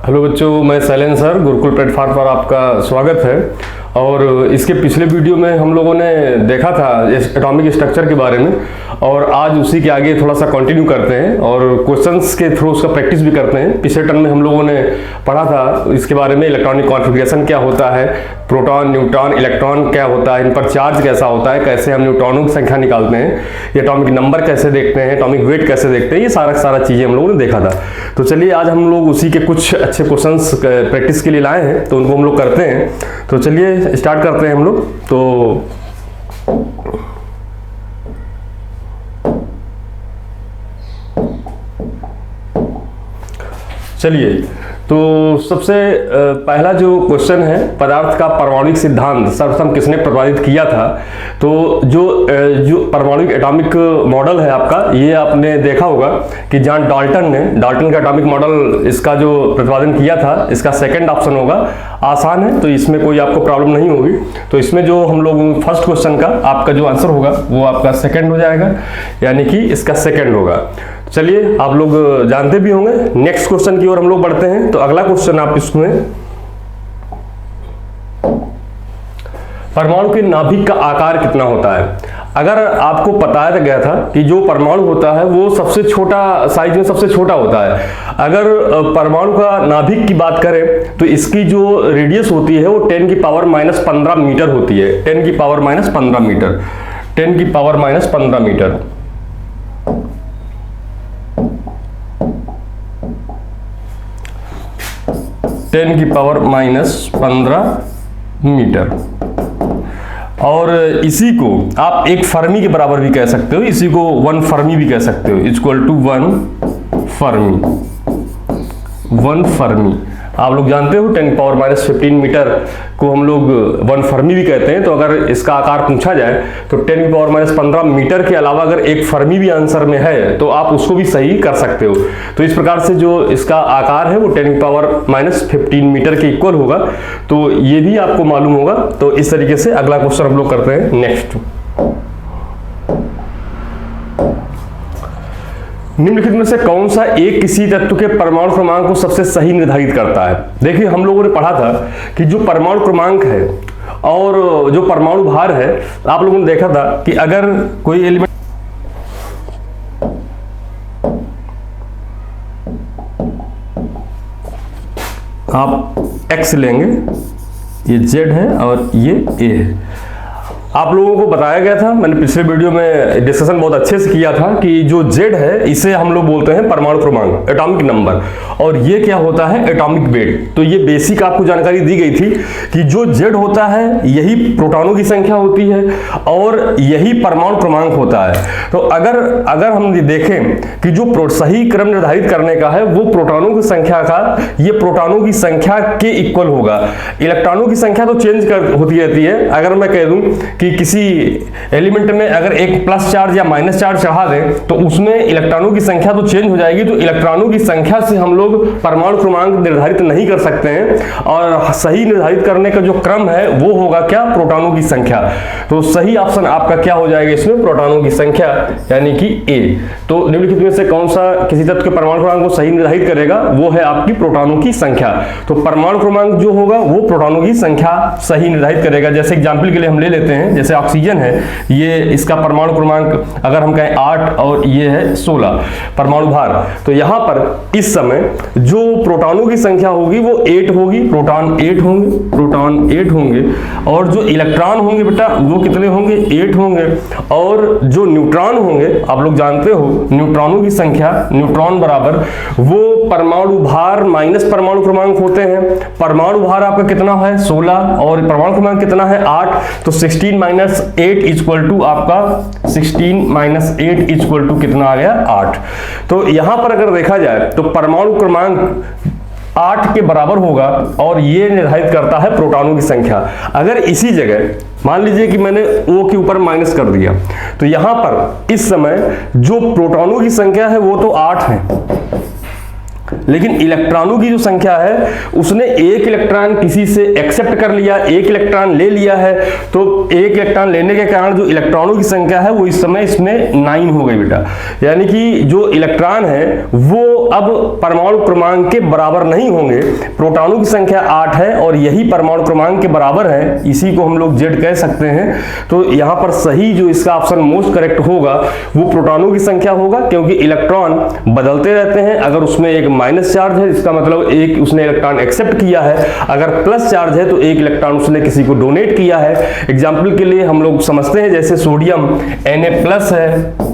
Hello बच्चों, मैं Shailendra sir Gurukul platform पर आपका स्वागत है। और इसके पिछले वीडियो में हम लोगों ने देखा था एटॉमिक स्ट्रक्चर के बारे में, और आज उसी के आगे थोड़ा सा कंटिन्यू करते हैं और क्वेश्चंस के थ्रू उसका प्रैक्टिस भी करते हैं। पिछले टर्म में हम लोगों ने पढ़ा था इसके बारे में, इलेक्ट्रॉनिक कॉन्फ़िगरेशन क्या होता है, प्रोटॉन, न्यूट्रॉन, इलेक्ट्रॉन क्या होता है, इन पर चार्ज कैसा होता है, कैसे हम न्यूट्रॉनों की संख्या निकालते हैं, एटॉमिक नंबर कैसे देखते हैं, एटॉमिक वेट कैसे देखते हैं, ये सारा चीज़ें हम लोगों ने देखा था। तो चलिए आज हम लोग उसी के कुछ अच्छे क्वेश्चंस प्रैक्टिस के लिए लाए हैं, तो उनको हम लोग करते हैं। तो चलिए स्टार्ट करते हैं हम लोग। तो चलिए, तो सबसे पहला जो क्वेश्चन है, पदार्थ का परमाणुिक सिद्धांत सर्वप्रथम किसने प्रतिपादित किया था। तो जो परमाणुिक एटॉमिक मॉडल है आपका, ये आपने देखा होगा कि जॉन डाल्टन ने, डाल्टन का एटॉमिक मॉडल इसका जो प्रतिपादन किया था, इसका सेकंड ऑप्शन होगा। आसान है, तो इसमें कोई आपको प्रॉब्लम नहीं होगी। तो इसमें जो हम लोग फर्स्ट क्वेश्चन का आपका जो आंसर होगा वो आपका सेकंड हो जाएगा, यानी कि इसका सेकंड होगा। चलिए, आप लोग जानते भी होंगे। नेक्स्ट क्वेश्चन की ओर हम लोग बढ़ते हैं। तो अगला क्वेश्चन आप इसमें, परमाणु के नाभिक का आकार कितना होता है। अगर आपको बताया गया था कि जो परमाणु होता है वो सबसे छोटा साइज में सबसे छोटा होता है। अगर परमाणु का नाभिक की बात करें तो इसकी जो रेडियस होती है वो 10 की पावर -15 मीटर होती है। 10 की पावर -15 मीटर, 10 की पावर -15 मीटर। टेन की पावर -15 मीटर। और इसी को आप एक फर्मी के बराबर भी कह सकते हो, इसी को 1 फर्मी भी कह सकते हो, इक्वल टू 1 फर्मी। 1 फर्मी आप लोग जानते हो, 10 की पावर -15 मीटर को हम लोग 1 फर्मी भी कहते हैं। तो अगर इसका आकार पूछा जाए तो 10 की पावर -15 मीटर के अलावा अगर एक फर्मी भी आंसर में है तो आप उसको भी सही कर सकते हो। तो इस प्रकार से जो इसका आकार है वो 10 की पावर -15 मीटर के इक्वल होगा। तो ये भी आपको मालूम होगा। तो इस तरीके से अगला क्वेश्चन हम लोग करते हैं। नेक्स्ट, निम्नलिखित में से कौन सा एक किसी तत्व के परमाणु क्रमांक को सबसे सही निर्धारित करता है। देखिए, हम लोगों ने पढ़ा था कि जो परमाणु क्रमांक है और जो परमाणु भार है, आप लोगों ने देखा था कि अगर कोई एलिमेंट, आप x लेंगे, ये z है और ये a है। आप लोगों को बताया गया था, मैंने पिछले वीडियो में डिस्कशन बहुत अच्छे से किया था कि जो Z है इसे हम लोग बोलते हैं परमाणु क्रमांक, एटॉमिक नंबर, और ये क्या होता है, एटॉमिक वेट। तो ये बेसिक आपको जानकारी दी गई थी कि जो Z होता है यही प्रोटॉनों की संख्या होती है और यही परमाणु क्रमांक होता है। तो अगर हम देखें कि जो सही क्रम निर्धारित करने का है वो प्रोटॉनों की संख्या का, ये प्रोटॉनों की संख्या के इक्वल होगा। इलेक्ट्रॉनों की संख्या तो चेंज होती रहती है। अगर मैं कह दूं कि किसी एलिमेंट में अगर एक प्लस चार्ज या माइनस चार्ज चढ़ा दें तो उसमें इलेक्ट्रॉनों की संख्या तो चेंज हो जाएगी। तो इलेक्ट्रॉनों की संख्या से हम लोग परमाणु क्रमांक निर्धारित नहीं कर सकते हैं, और सही निर्धारित करने का जो क्रम है वो होगा क्या, प्रोटॉनों की संख्या। तो सही ऑप्शन आपका क्या हो जाएगा इसमें, प्रोटॉनों की संख्या, यानी कि A। तो निम्नलिखित में से कौन सा किसी तत्व के परमाणु क्रमांक को सही निर्धारित करेगा, वो है आपकी प्रोटॉनों की संख्या। तो परमाणु क्रमांक जो होगा वो प्रोटॉनों की संख्या सही निर्धारित करेगा। जैसे एग्जाम्पल के लिए हम ले लेते हैं, जैसे ऑक्सीजन है, ये इसका परमाणु क्रमांक अगर हम कहें 8 और ये है 16 परमाणु भार, तो यहां पर इस समय जो प्रोटॉनों की संख्या होगी वो 8 होगी, प्रोटॉन 8 होंगे, प्रोटॉन 8 होंगे। और जो इलेक्ट्रॉन होंगे बेटा वो कितने होंगे, 8 होंगे। और जो न्यूट्रॉन होंगे, आप लोग जानते हो न्यूट्रॉनों की संख्या, न्यूट्रॉन बराबर वो परमाणु भार माइनस परमाणु क्रमांक होते हैं। परमाणु भार आपका कितना है 16 और परमाणु क्रमांक कितना है 8, तो 16 - 8 इक्वल टू आपका 16 - 8 इक्वल टू कितना आ गया 8। तो यहां पर अगर देखा जाए तो परमाणु क्रमांक 8 के बराबर होगा और ये निर्धारित करता है प्रोटॉनों की संख्या। अगर इसी जगह मान लीजिए कि मैंने O के ऊपर माइनस कर दिया, तो यहां पर इस समय जो प्रोटॉनों की संख्या है वो तो 8 है, लेकिन इलेक्ट्रॉनों की जो संख्या है उसने एक इलेक्ट्रॉन किसी से एक्सेप्ट कर लिया, एक इलेक्ट्रॉन ले लिया है, तो एक इलेक्ट्रॉन लेने के कारण जो इलेक्ट्रॉनों की संख्या है वो इस समय इसमें 9 हो गई बेटा। यानी कि जो इलेक्ट्रॉन है वो अब परमाणु क्रमांक के बराबर नहीं होंगे। प्रोटॉनों की संख्या 8 है और यही परमाणु क्रमांक के बराबर है, इसी को हम लोग जेड कह सकते हैं। तो यहां पर सही जो इसका ऑप्शन मोस्ट करेक्ट होगा वो प्रोटॉनों की संख्या होगा, क्योंकि इलेक्ट्रॉन बदलते रहते हैं। अगर उसमें एक माइनस चार्ज है इसका मतलब एक उसने इलेक्ट्रॉन एक्सेप्ट किया है, अगर प्लस चार्ज है तो एक इलेक्ट्रॉन उसने किसी को डोनेट किया है। एग्जाम्पल के लिए हम लोग समझते हैं जैसे सोडियम Na+ है,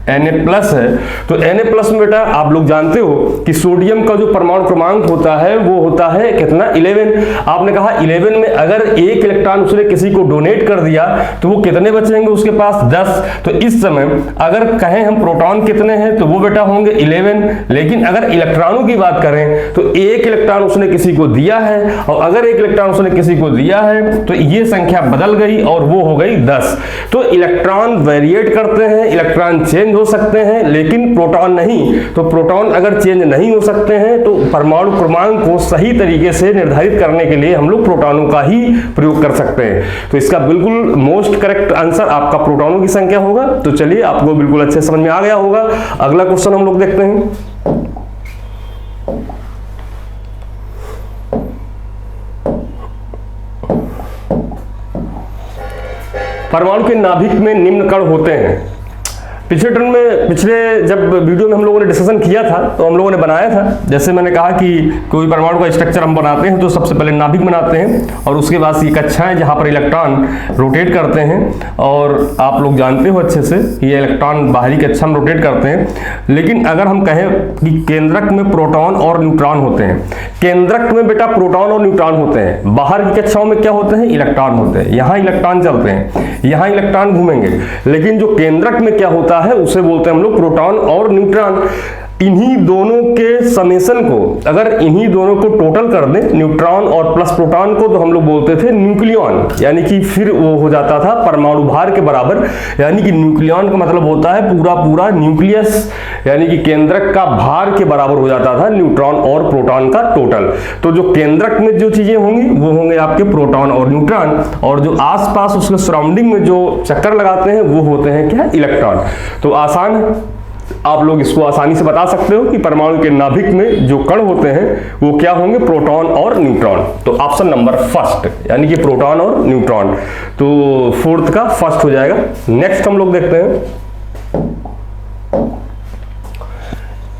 Na+ है, तो Na+ में बेटा आप लोग जानते हो कि सोडियम का जो परमाणु क्रमांक होता है वो होता है कितना 11। आपने कहा 11 में अगर एक इलेक्ट्रॉन उसने किसी को डोनेट कर दिया तो वो कितने बचेंगे उसके पास 10। तो इस समय अगर कहें हम प्रोटॉन कितने हैं तो वो बेटा होंगे 11, लेकिन अगर इलेक्ट्रॉनों की बात करें तो एक इलेक्ट्रॉन उसने किसी को दिया है और अगर एक इलेक्ट्रॉन उसने किसी को दिया है तो ये संख्या बदल गई और वो हो गई 10। तो इलेक्ट्रॉन वेरिएट करते हैं, इलेक्ट्रॉन चेंज हो सकते हैं, लेकिन प्रोटॉन नहीं। तो प्रोटॉन अगर चेंज नहीं हो सकते हैं तो परमाणु क्रमांक को सही तरीके से निर्धारित करने के लिए हम लोग प्रोटॉनों का ही प्रयोग कर सकते हैं। तो इसका बिल्कुल मोस्ट करेक्ट आंसर आपका प्रोटॉनों की संख्या होगा। तो चलिए आपको बिल्कुल अच्छे समझ में आ गया होगा। अगला क्वेश्चन हम लोग देखते हैं। परमाणु के नाभिक में निम्न कण होते हैं। पिछले जब वीडियो में हम लोगों ने डिस्कशन किया था तो हम लोगों ने बनाया था, जैसे मैंने कहा कि कोई परमाणु का स्ट्रक्चर हम बनाते हैं तो सबसे पहले नाभिक बनाते हैं और उसके बाद ये कक्षाएं जहां पर इलेक्ट्रॉन रोटेट करते हैं। और आप लोग जानते हो अच्छे से ये इलेक्ट्रॉन बाहरी कक्षा में रोटेट करते हैं। लेकिन अगर हम कहें कि केंद्रक में प्रोटॉन और न्यूट्रॉन होते हैं, केंद्रक में बेटा प्रोटॉन और न्यूट्रॉन होते हैं, बाहर की कक्षाओं में क्या होते हैं, इलेक्ट्रॉन होते हैं। यहाँ इलेक्ट्रॉन चलते हैं, यहाँ इलेक्ट्रॉन घूमेंगे, लेकिन जो केंद्रक में क्या होता है उसे बोलते हैं हम लोग प्रोटॉन और न्यूट्रॉन। इन्हीं दोनों के समेशन को अगर इन्हीं दोनों को टोटल कर दें, न्यूट्रॉन और प्लस प्रोटॉन को, तो हम लोग बोलते थे न्यूक्लियॉन। यानी कि फिर वो हो जाता था परमाणु भार के बराबर। यानी कि न्यूक्लियॉन का मतलब होता है पूरा पूरा न्यूक्लियस, यानी कि केंद्रक का भार के बराबर हो जाता था न्यूट्रॉन और प्रोटॉन का टोटल। तो जो केंद्रक में जो चीजें होंगी वो होंगे आपके प्रोटॉन और न्यूट्रॉन, और जो आसपास उसके सराउंडिंग में जो चक्कर लगाते हैं वो होते हैं क्या, इलेक्ट्रॉन। तो आसान है, आप लोग इसको आसानी से बता सकते हो कि परमाणु के नाभिक में जो कण होते हैं वो क्या होंगे, प्रोटॉन और न्यूट्रॉन। तो ऑप्शन नंबर फर्स्ट यानी कि प्रोटॉन और न्यूट्रॉन, तो फोर्थ का फर्स्ट हो जाएगा। नेक्स्ट हम लोग देखते हैं,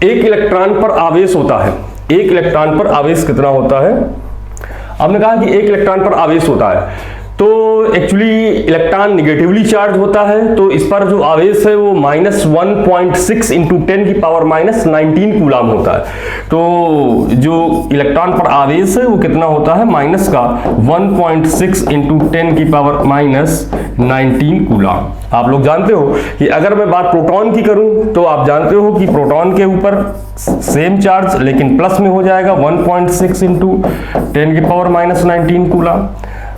एक इलेक्ट्रॉन पर आवेश होता है। एक इलेक्ट्रॉन पर आवेश कितना होता है, आपने कहा कि एक इलेक्ट्रॉन पर आवेश होता है। तो एक्चुअली इलेक्ट्रॉन निगेटिवली चार्ज होता है, तो इस पर जो आवेश है वो -1.6 इंटू 10 की पावर -19 कूलाम होता है। तो जो इलेक्ट्रॉन पर आवेश है वो कितना होता है, माइनस का 1.6 इंटू 10 की पावर -19 कूलाम। आप लोग जानते हो कि अगर मैं बात प्रोटॉन की करूं तो आप जानते हो कि प्रोटॉन के ऊपर सेम चार्ज लेकिन प्लस में हो जाएगा 1.6 इंटू 10 की पावर -19 कूलाम।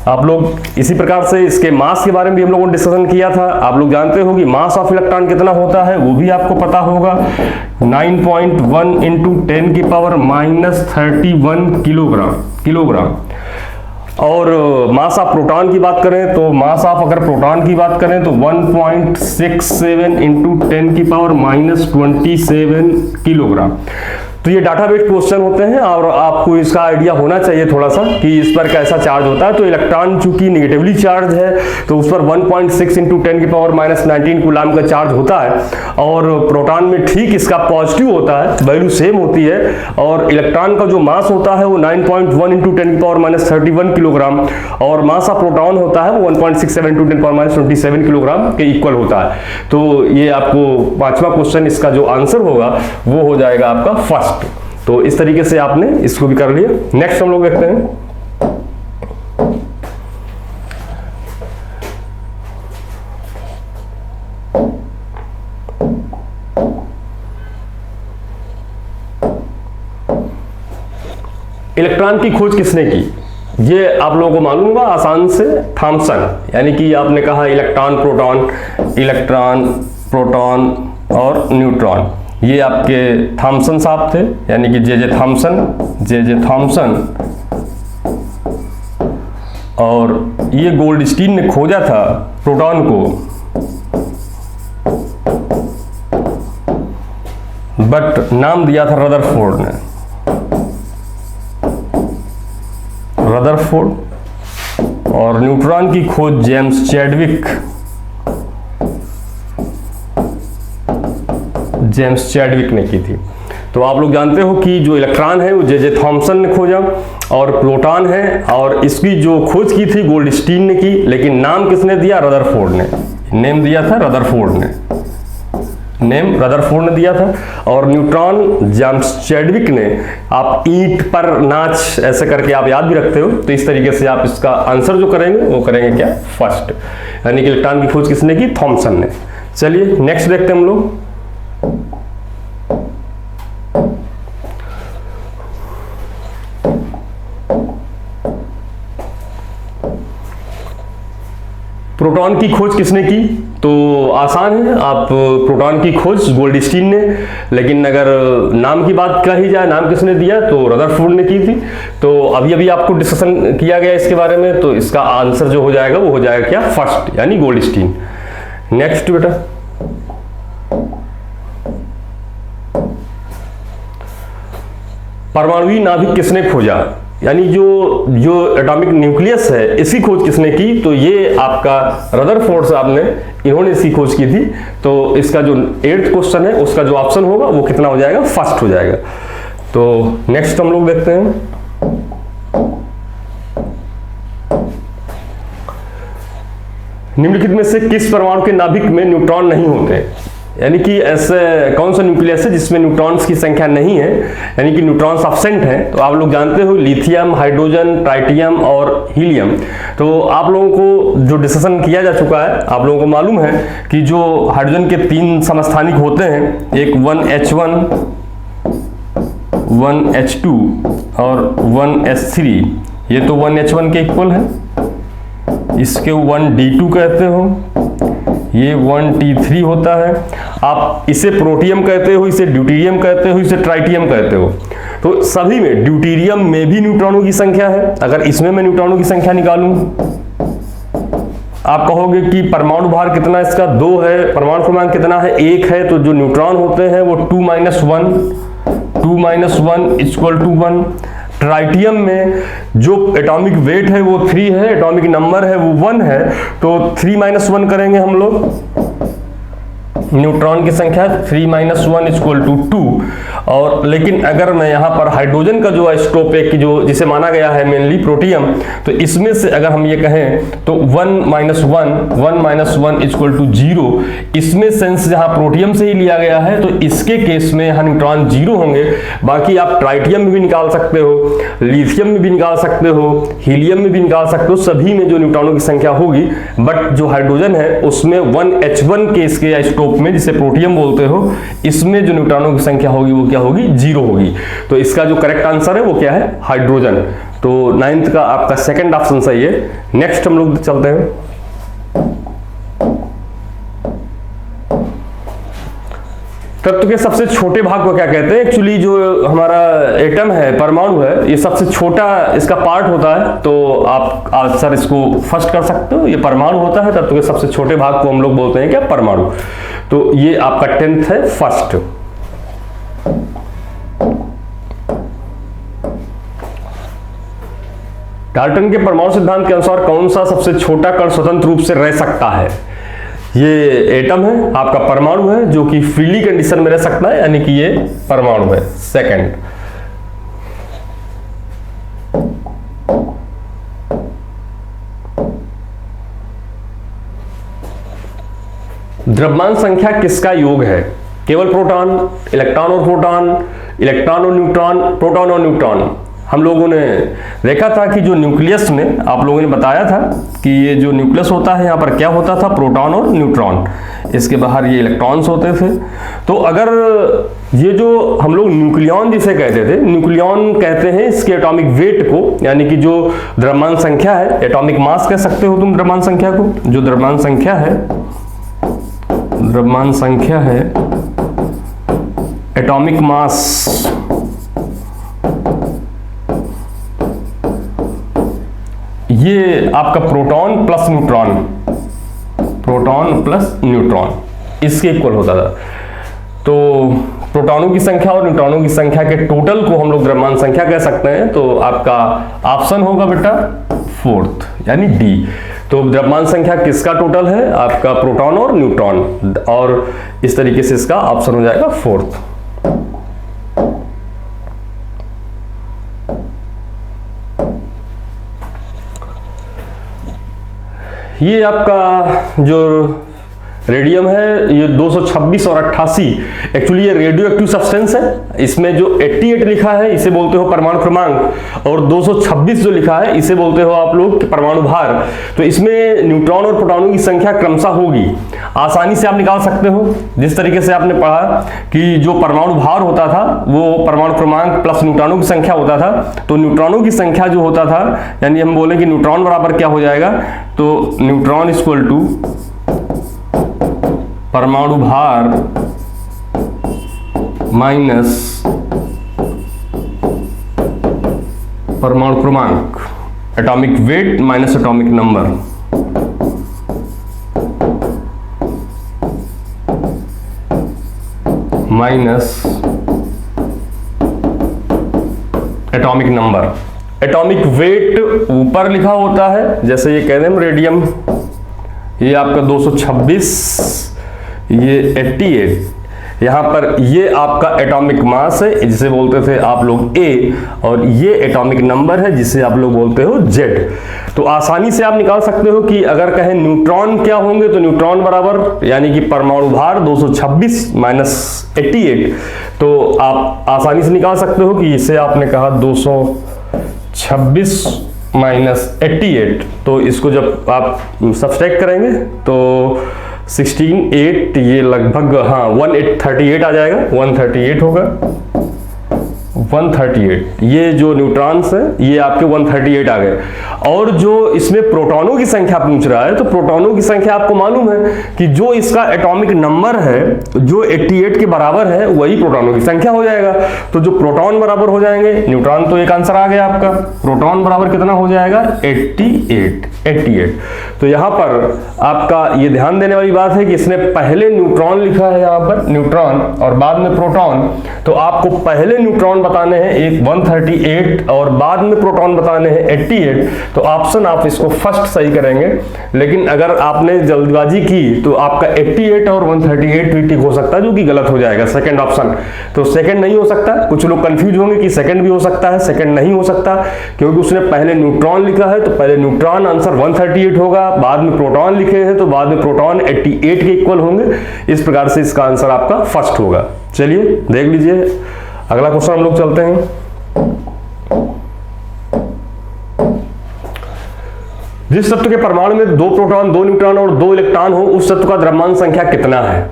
आप लोग इसी प्रकार से इसके मास के बारे में भी हम लोगों ने डिस्कशन किया था। आप लोग जानते हो कि मास ऑफ इलेक्ट्रॉन कितना होता है वो भी आपको पता होगा, 9.1 इंटू 10 की पावर -31 किलोग्राम। और मास ऑफ प्रोटॉन की बात करें तो मास ऑफ अगर प्रोटॉन की बात करें तो 1.67 इंटू 10 की पावर -27 किलोग्राम। तो ये डाटा बेस्ड क्वेश्चन होते हैं और आपको इसका आइडिया होना चाहिए थोड़ा सा कि इस पर कैसा चार्ज होता है। तो इलेक्ट्रॉन चूंकि निगेटिवली चार्ज है तो उस पर 1.6 इंटू 10 की पावर -19 कूलाम का चार्ज होता है, और प्रोटॉन में ठीक इसका पॉजिटिव होता है, वैल्यू सेम होती है। और इलेक्ट्रॉन का जो मास होता है वो 9.1 इंटू 10 की पावर -31 किलोग्राम, और मास ऑफ प्रोटॉन होता है वो 1.67 इंटू 10 पावर -27 किलोग्राम के इक्वल होता है। तो ये आपको पांचवा क्वेश्चन इसका जो आंसर होगा वो हो जाएगा आपका फर्स्ट। तो इस तरीके से आपने इसको भी कर लिया। नेक्स्ट हम लोग देखते हैं, इलेक्ट्रॉन की खोज किसने की, ये आप लोगों को मालूम होगा आसान से, थॉमसन। यानी कि आपने कहा इलेक्ट्रॉन प्रोटॉन और न्यूट्रॉन, ये आपके थॉमसन साहब थे, यानी कि जे जे थॉमसन, और ये गोल्डस्टीन ने खोजा था प्रोटॉन को, बट नाम दिया था रदरफोर्ड ने, रदरफोर्ड। और न्यूट्रॉन की खोज जेम्स चैडविक ने की थी। तो आप लोग जानते हो कि जो इलेक्ट्रॉन है वो जे थॉमसन ने खोजा, और प्रोटॉन है और इसकी जो खोज की थी गोल्डस्टीन ने की, लेकिन नाम किसने दिया? रदरफोर्ड ने। नेम दिया था रदरफोर्ड ने, नेम रदरफोर्ड ने दिया था। और न्यूट्रॉन जेम्स चैडविक ने। आप ईंट पर नाच ऐसे करके आप याद भी रखते हो, तो इस तरीके से आप इसका आंसर जो करेंगे वो करेंगे क्या? फर्स्ट, यानी कि इलेक्ट्रॉन की खोज किसने की? थॉमसन ने। चलिए नेक्स्ट देखते हैं हम लोग। प्रोटॉन की खोज किसने की? तो आसान है, आप प्रोटॉन की खोज गोल्डस्टीन ने, लेकिन अगर नाम की बात कही जाए, नाम किसने दिया? तो रदरफोर्ड ने की थी। तो अभी अभी आपको डिस्कशन किया गया इसके बारे में, तो इसका आंसर जो हो जाएगा वो हो जाएगा क्या? फर्स्ट, यानी गोल्डस्टीन। नेक्स्ट बेटा, परमाणुवी नाभिक किसने खोजा? यानी जो एटॉमिक न्यूक्लियस है इसकी खोज किसने की? तो ये आपका रदरफोर्ड साहब ने, इन्होंने इसकी खोज की थी। तो इसका जो 8th क्वेश्चन है उसका जो ऑप्शन होगा वो कितना हो जाएगा? फर्स्ट हो जाएगा। तो नेक्स्ट हम लोग देखते हैं। निम्नलिखित में से किस परमाणु के नाभिक में न्यूट्रॉन नहीं होते? यानी कि ऐसे कौन सा न्यूक्लियस है जिसमें न्यूट्रॉन्स की संख्या नहीं है, यानी कि न्यूट्रॉन्स एब्सेंट हैं? तो आप लोग जानते हो लिथियम, हाइड्रोजन, ट्राइटियम और हीलियम। तो आप लोगों को जो डिस्कशन किया जा चुका है, आप लोगों को मालूम है कि जो हाइड्रोजन के 3 समस्थानिक होते हैं, एक 1H1, 1H2 और 1S3। ये तो 1H1 के इक्वल है, इसके 1D2 कहते हो, ये 1T3 होता है। आप इसे प्रोटियम कहते हो, इसे ड्यूटेरियम कहते हो, इसे ट्राइटियम कहते हो। तो सभी में, ड्यूटेरियम में भी न्यूट्रॉनों की संख्या है। अगर इसमें मैं न्यूट्रॉनों की संख्या निकालूं, आप कहोगे कि परमाणु भार कितना इसका? 2 है। परमाणु क्रमांक कितना है? 1 है। तो जो न्यूट्रॉन होते हैं वो 2 - 1 = 1। ट्राइटियम में जो एटॉमिक वेट है वो 3 है, एटॉमिक नंबर है वो 1 है, तो 3 - 1 करेंगे हम लोग। न्यूट्रॉन की संख्या 3 - 1 = 2। और लेकिन अगर मैं यहाँ पर हाइड्रोजन का जो आइसोटोप है कि जो जिसे माना गया है मेनली प्रोटियम, तो इसमें से अगर हम ये कहें तो 1 - 1 = 0। इसमें सेंस जहाँ प्रोटियम से ही लिया गया है, तो इसके केस में यहाँ न्यूट्रॉन 0 होंगे। बाकी आप ट्राइटियम में भी निकाल सकते हो, लिथियम में भी निकाल सकते हो, हीलियम में भी निकाल सकते हो, सभी में जो न्यूट्रॉनों की संख्या होगी। बट जो हाइड्रोजन है उसमें 1H1 के इसके आइसोटोप में, जिसे प्रोटियम बोलते हो, इसमें जो न्यूट्रॉनों की संख्या होगी वो क्या होगी? 0 होगी। तो इसका जो करेक्ट आंसर है वो क्या है? हाइड्रोजन। तो 9th का आपका सेकंड ऑप्शन सही है। नेक्स्ट हम लोग चलते हैं। तत्व के सबसे छोटे भाग को क्या कहते हैं? एक्चुअली जो हमारा एटम है, परमाणु है, ये सबसे छोटा इसका पार्ट होता है। तो आप आंसर इसको फर्स्ट कर सकते हो, ये परमाणु होता है। तत्व के सबसे छोटे भाग को हम लोग बोलते हैं क्या? परमाणु। तो ये आपका 10th है, फर्स्ट। डाल्टन के परमाणु सिद्धांत के अनुसार कौन सा सबसे छोटा कण स्वतंत्र रूप से रह सकता है? ये एटम है, आपका परमाणु है, जो कि फ्रीली कंडीशन में रह सकता है, यानी कि ये परमाणु है। सेकंड, द्रव्यमान संख्या किसका योग है? केवल प्रोटॉन, इलेक्ट्रॉन और प्रोटॉन, इलेक्ट्रॉन और न्यूट्रॉन, प्रोटॉन और न्यूट्रॉन। हम लोगों ने देखा था कि जो न्यूक्लियस में, आप लोगों ने बताया था कि ये जो न्यूक्लियस होता है यहाँ पर क्या होता था? प्रोटॉन और न्यूट्रॉन। इसके बाहर ये इलेक्ट्रॉन्स होते थे। तो अगर ये जो हम लोग न्यूक्लियॉन जिसे कहते थे, न्यूक्लियॉन कहते हैं इसके एटॉमिक वेट को, यानी कि जो द्रव्यमान संख्या है, एटॉमिक मास कह सकते हो तुम द्रव्यमान संख्या को। जो द्रव्यमान संख्या है एटॉमिक मास ये आपका proton plus neutron, proton plus neutron इसके इक्वल होता था। तो प्रोटॉनों की संख्या और न्यूट्रॉनों की संख्या के टोटल को हम लोग द्रव्यमान संख्या कह सकते हैं। तो आपका ऑप्शन होगा बेटा फोर्थ यानी डी। तो द्रव्यमान संख्या किसका टोटल है? आपका प्रोटॉन और न्यूट्रॉन, और इस तरीके से इसका ऑप्शन हो जाएगा फोर्थ। ये आपका जो रेडियम है ये 226 और 88 एक्चुअली ये रेडियो एक्टिव सब्सटेंस है। इसमें जो 88 लिखा है इसे बोलते हो परमाणु क्रमांक, और 226 जो लिखा है इसे बोलते हो आप लोग परमाणु भार। तो इसमें न्यूट्रॉन और प्रोटॉनों की संख्या क्रमशः होगी, आसानी से आप निकाल सकते हो। जिस तरीके से आपने पढ़ा कि जो परमाणु भार होता था वो परमाणु क्रमांक प्लस न्यूट्रॉनों की संख्या होता था, तो न्यूट्रॉनों की संख्या जो होता था यानी हम बोले कि न्यूट्रॉन बराबर क्या हो जाएगा, तो न्यूट्रॉन इक्वल टू परमाणु भार माइनस परमाणु क्रमांक, atomic weight minus atomic number, minus atomic number. Atomic weight ऊपर लिखा होता है, जैसे ये कह रहे हैं रेडियम, ये आपका 226, ये 88, यहां पर ये आपका एटॉमिक मास है जिसे बोलते थे आप लोग ए, और ये एटॉमिक नंबर है जिसे आप लोग बोलते हो जेड। तो आसानी से आप निकाल सकते हो कि अगर कहें न्यूट्रॉन क्या होंगे, तो न्यूट्रॉन बराबर यानी कि परमाणु भार 226 माइनस 88, तो आप आसानी से निकाल सकते हो कि इसे आपने कहा 226 माइनस 88, तो इसको जब आप सब्सट्रैक्ट करेंगे तो 16 ये लगभग 138 आ जाएगा, 138 होगा, 138। ये जो न्यूट्रॉन्स है ये आपके 138 आ गए। और जो इसमें प्रोटॉनों की संख्या पूछ रहा है, तो प्रोटॉनों की संख्या आपको मालूम है कि जो इसका एटॉमिक नंबर है जो 88 के बराबर है वही प्रोटॉनों की संख्या हो जाएगा। तो जो प्रोटॉन बराबर हो जाएंगे न्यूट्रॉन, तो एक आंसर आ गया आपका। प्रोटॉन बराबर कितना हो जाएगा? 88। तो यहां पर आपका ये ध्यान देने वाली बात है कि इसने पहले न्यूट्रॉन लिखा है यहां पर न्यूट्रॉन और बाद में प्रोटॉन, तो आपको पहले न्यूट्रॉन बताने हैं एक 138 और बाद में प्रोटॉन बताने हैं 88, तो ऑप्शन आप इसको फर्स्ट सही करेंगे। लेकिन अगर आपने जल्दबाजी की तो आपका 88 और 138 भी ठीक हो सकता है, जो कि गलत हो जाएगा सेकंड ऑप्शन। तो सेकंड नहीं हो सकता। कुछ लोग कंफ्यूज होंगे कि सेकंड भी हो सकता है, सेकंड नहीं हो सकता, क्योंकि उसने पहले न्यूट्रॉन लिखा है, तो पहले न्यूट्रॉन आंसर 138 होगा, बाद में प्रोटॉन लिखे हैं तो बाद में प्रोटॉन 88 के इक्वल होंगे। इस प्रकार से इसका आंसर आपका फर्स्ट होगा। चलिए देख लीजिए अगला क्वेश्चन हम लोग चलते हैं। जिस तत्व के परमाणु में 2 प्रोटॉन 2 न्यूट्रॉन और 2 इलेक्ट्रॉन हो उस तत्व का द्रव्यमान संख्या कितना है?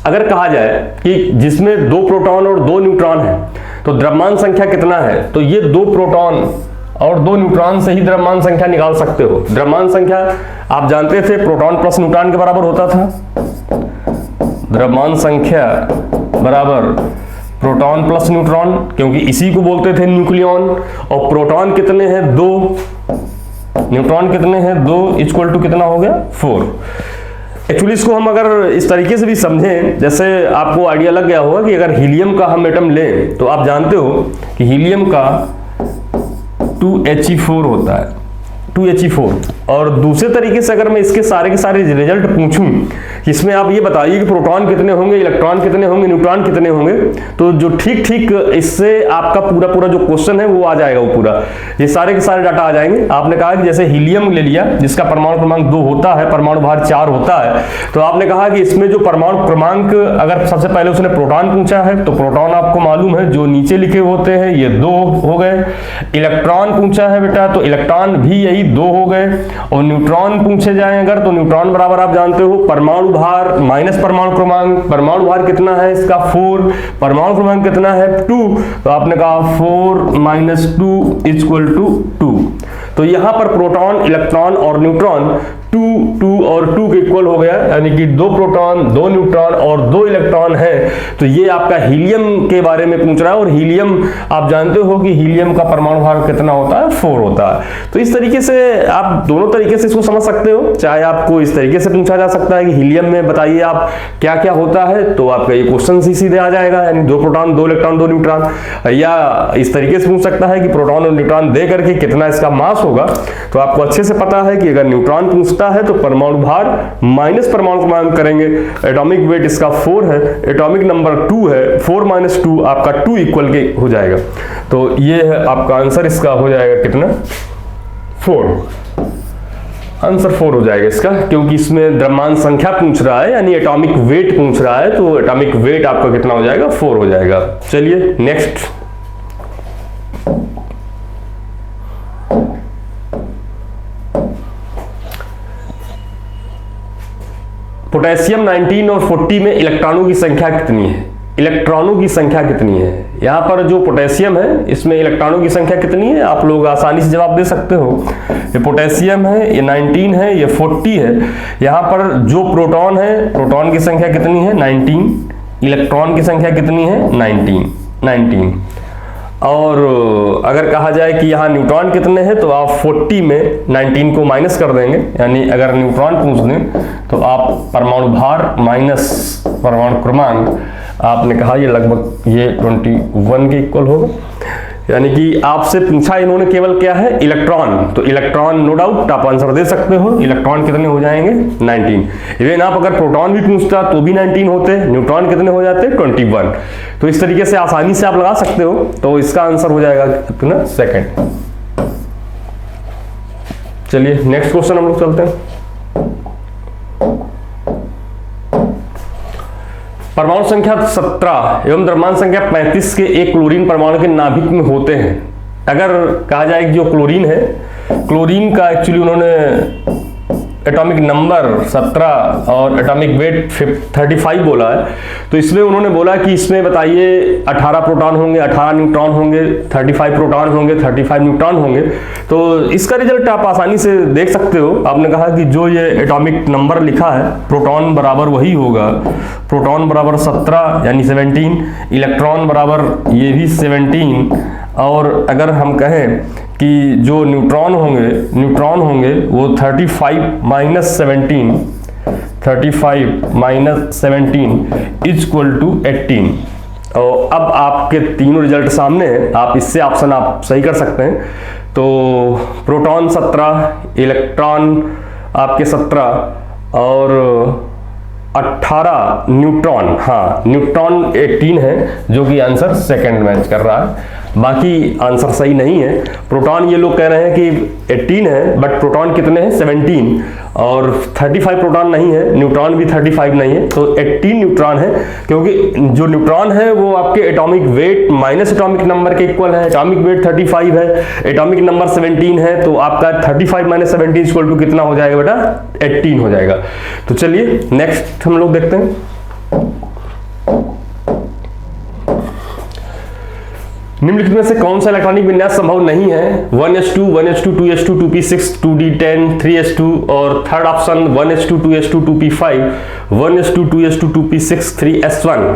अगर कहा जाए कि जिसमें 2 प्रोटॉन और 2 न्यूट्रॉन है तो द्रव्यमान संख्या कितना है, तो ये 2 प्रोटॉन और 2 न्यूट्रॉन से ही द्रव्यमान संख्या निकाल सकते हो। द्रव्यमान संख्या आप जानते थे प्रोटॉन प्लस न्यूट्रॉन के बराबर होता था। द्रव्यमान संख्या बराबर प्रोटॉन प्लस न्यूट्रॉन, क्योंकि इसी को बोलते थे न्यूक्लियॉन। और प्रोटॉन कितने हैं? 2, न्यूट्रॉन कितने हैं? 2 इक्वल टू कितना हो गया? 4। एक्चुअली इसको हम अगर इस तरीके से भी समझें, जैसे आपको आइडिया लग गया होगा कि अगर हीलियम का हम एटम लें तो आप जानते हो कि हीलियम का 2He4 होता है, 2He4। और दूसरे तरीके से अगर मैं इसके सारे के सारे रिजल्ट पूछूं कि इसमें आप ये बताइए कि प्रोटॉन कितने होंगे, इलेक्ट्रॉन कितने होंगे, न्यूट्रॉन कितने होंगे, तो जो ठीक ठीक इससे आपका पूरा जो क्वेश्चन है वो आ जाएगा, वो पूरा ये सारे के सारे डाटा आ जाएंगे। आपने कहा कि जैसे हीलियम ले लिया जिसका परमाणु क्रमांक 2 होता है, परमाणु भार 4 होता है, तो आपने कहा कि इसमें जो परमाणु क्रमांक अगर सबसे पहले उसने प्रोटॉन पूछा है तो प्रोटॉन आपको मालूम है जो नीचे लिखे होते हैं ये 2 हो गए। इलेक्ट्रॉन पूछा है बेटा तो इलेक्ट्रॉन भी यही 2 हो गए। और न्यूट्रॉन पूछे जाए अगर तो न्यूट्रॉन बराबर आप जानते हो परमाणु भार माइनस परमाणु क्रमांक। परमाणु भार कितना है इसका? 4। परमाणु क्रमांक कितना है? 2। तो आपने कहा 4 - 2 = 2। तो यहां पर प्रोटॉन, इलेक्ट्रॉन और न्यूट्रॉन 2 और 2 के इक्वल हो गया, यानी कि 2 प्रोटॉन 2 न्यूट्रॉन और 2 इलेक्ट्रॉन है। तो ये आपका हीलियम के बारे में पूछ रहा है, और हीलियम आप जानते हो कि हीलियम का परमाणु भार कितना होता है, 4 होता है। तो इस तरीके से आप दोनों तरीके से इसको समझ सकते हो। चाहे आपको इस तरीके से पूछा जा सकता है कि हीलियम में बताइए आप क्या क्या होता है, तो आपका ये क्वेश्चन सीधे आ जाएगा, यानी 2 प्रोटॉन 2 इलेक्ट्रॉन 2 न्यूट्रॉन। या इस तरीके से पूछ सकता है कि प्रोटॉन और न्यूट्रॉन दे करके कितना इसका मास होगा। तो आपको अच्छे से पता है कि अगर न्यूट्रॉन पूछता है तो परमाणु भार माइनस परमाणु क्रमांक करेंगे। एटॉमिक वेट इसका 4 है, एटॉमिक नंबर 2 है, 4 - 2 आपका 2 इक्वल के हो जाएगा। तो ये है आपका आंसर, इसका हो जाएगा कितना, 4। आंसर 4 हो जाएगा इसका, क्योंकि इसमें द्रव्यमान संख्या पूछ रहा है, यानी एटॉमिक वेट पूछ रहा है। तो एटॉमिक वेट आपका कितना हो जाएगा, 4 हो जाएगा। चलिए नेक्स्ट। पोटेशियम 19 और 40 में इलेक्ट्रॉनों की संख्या कितनी है? इलेक्ट्रॉनों की संख्या कितनी है? यहां पर जो पोटेशियम है इसमें इलेक्ट्रॉनों की संख्या कितनी है, आप लोग आसानी से जवाब दे सकते हो। ये पोटेशियम है, ये 19 है, ये 40 है। यहां पर जो प्रोटॉन है, प्रोटॉन की संख्या कितनी है, 19। इलेक्ट्रॉन की संख्या कितनी है, 19। और अगर कहा जाए कि यहाँ न्यूट्रॉन कितने हैं, तो आप 40 में 19 को माइनस कर देंगे, यानी अगर न्यूट्रॉन पूछ दें तो आप परमाणु भार माइनस परमाणु क्रमांक, आपने कहा ये लगभग ये 21 के इक्वल होगा। यानी कि आपसे पूछा इन्होंने केवल क्या है, इलेक्ट्रॉन। तो इलेक्ट्रॉन नो डाउट आप आंसर दे सकते हो। इलेक्ट्रॉन कितने हो जाएंगे, 19। इवन आप अगर प्रोटॉन भी पूछता तो भी 19 होते, न्यूट्रॉन कितने हो जाते, 21। तो इस तरीके से आसानी से आप लगा सकते हो। तो इसका आंसर हो जाएगा कितना, 2। चलिए नेक्स्ट क्वेश्चन हम लोग चलते हैं। परमाणु संख्या 17 एवं द्रव्यमान संख्या 35 के एक क्लोरीन परमाणु के नाभिक में होते हैं। अगर कहा जाए कि जो क्लोरीन है, क्लोरीन का एक्चुअली उन्होंने एटॉमिक नंबर 17 और एटॉमिक वेट 35 बोला है। तो इसमें उन्होंने बोला कि इसमें बताइए 18 प्रोटॉन होंगे, 18 न्यूट्रॉन होंगे, 35 प्रोटॉन होंगे, 35 न्यूट्रॉन होंगे। तो इसका रिजल्ट आप आसानी से देख सकते हो। आपने कहा कि जो ये एटॉमिक नंबर लिखा है, प्रोटॉन बराबर वही होगा, प्रोटॉन बराबर 17 यानी 17, इलेक्ट्रॉन बराबर ये भी 17। और अगर हम कहें कि जो न्यूट्रॉन होंगे वो 35 - 17 इक्वल टू 18। और अब आपके तीनों रिजल्ट सामने हैं, आप इससे ऑप्शन आप सही कर सकते हैं। तो प्रोटॉन 17, इलेक्ट्रॉन आपके 17 और 18 न्यूट्रॉन, हाँ न्यूट्रॉन 18 है, जो कि आंसर सेकंड मैच कर रहा है। बाकी आंसर सही नहीं है। प्रोटॉन ये लोग कह रहे हैं कि 18 है, बट प्रोटॉन कितने हैं, 17, और 35 प्रोटॉन नहीं है, न्यूट्रॉन भी 35 नहीं है। तो 18 न्यूट्रॉन है, क्योंकि जो न्यूट्रॉन है वो आपके atomic weight minus atomic number के इक्वल है। एटॉमिक वेट 35 है, एटॉमिक नंबर 17 है, तो आपका 35 - 17 इक्वल टू कितना हो जाएगा बेटा, 18 हो जाएगा। तो चलिए नेक्स्ट हम लोग देखते हैं। निम्नलिखित में से कौन सा इलेक्ट्रॉनिक विन्यास संभव नहीं है, 1s2, 1s2, 2s2, 2p6, 2d10, 3s2, और third option 1s2, 2s2, 2p5, 1s2, 2s2, 2p6, 3s1।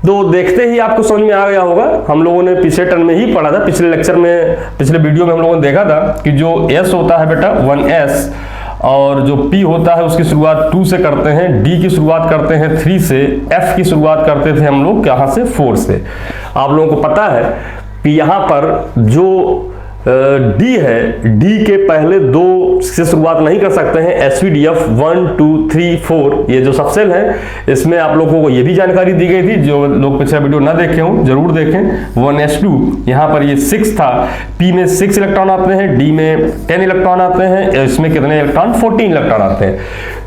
तो देखते ही आपको समझ में आ गया होगा, हम लोगों ने पिछले टर्म में ही पढ़ा था, पिछले लेक्चर में, पिछले वीडियो में हम लोगों ने देखा था कि जो s होता है बेटा 1s, और जो P होता है उसकी शुरुआत 2 से करते हैं, D की शुरुआत करते हैं 3 से, F की शुरुआत करते थे हम लोग कहाँ से, 4 से। आप लोगों को पता है कि यहाँ पर जो D है, D के पहले 2 से शुरुआत नहीं कर सकते हैं, SVDF 1 2 3 4 ये जो सबसेल है, इसमें आप लोगों को ये भी जानकारी दी गई थी। जो लोग पिछला वीडियो ना देखे हों जरूर देखें। 1s2 यहाँ पर ये 6 था, P में 6 इलेक्ट्रॉन आते हैं, D में 10 इलेक्ट्रॉन आते हैं, इसमें कितने इलेक्ट्रॉन, 14 इलेक्ट्रॉन आते हैं।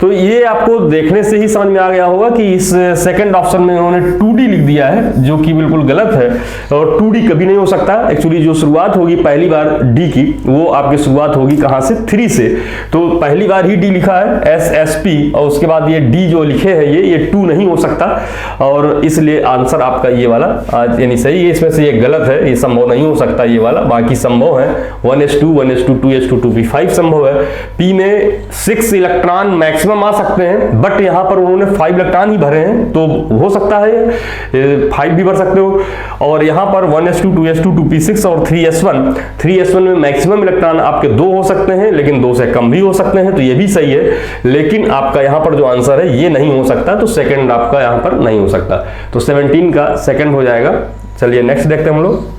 तो ये आपको देखने से ही समझ में आ गया होगा कि इस सेकंड ऑप्शन में उन्होंने 2D लिख दिया है, जो कि बिल्कुल गलत है। और 2D कभी नहीं हो सकता। एक्चुअली जो शुरुआत होगी पहली बार बार डी की, वो आपकी शुरुआत होगी कहाँ से, 3 से। तो पहली बार ही डी लिखा है SSP और उसके बाद ये डी जो लिखे हैं ये 2 नहीं हो सकता, और इसलिए आंसर आपका ये वाला यानी सही है। इसमें से ये गलत है, ये संभव नहीं हो सकता ये वाला, बाकी संभव है 1s2 1s2 2s2 2p5 संभव है। p में 6 इलेक्ट्रॉन मैक्सिमम आ सकते हैं, बट यहाँ पर उन्होंने 5 इलेक्ट्रॉन ही भरे हैं, तो हो सकता है 5 भी भर सकते हो। और यहाँ पर 1s2 2s2 2p6 और 3s1 में मैक्सिमम इलेक्ट्रॉन आपके 2 हो सकते हैं, लेकिन 2 से कम भी हो सकते हैं, तो ये भी सही है। लेकिन आपका यहाँ पर जो आंसर है ये नहीं हो सकता, तो सेकंड आपका यहाँ पर नहीं हो सकता, तो 17 का सेकंड हो जाएगा। चलिए नेक्स्ट देखते हैं हम लोग।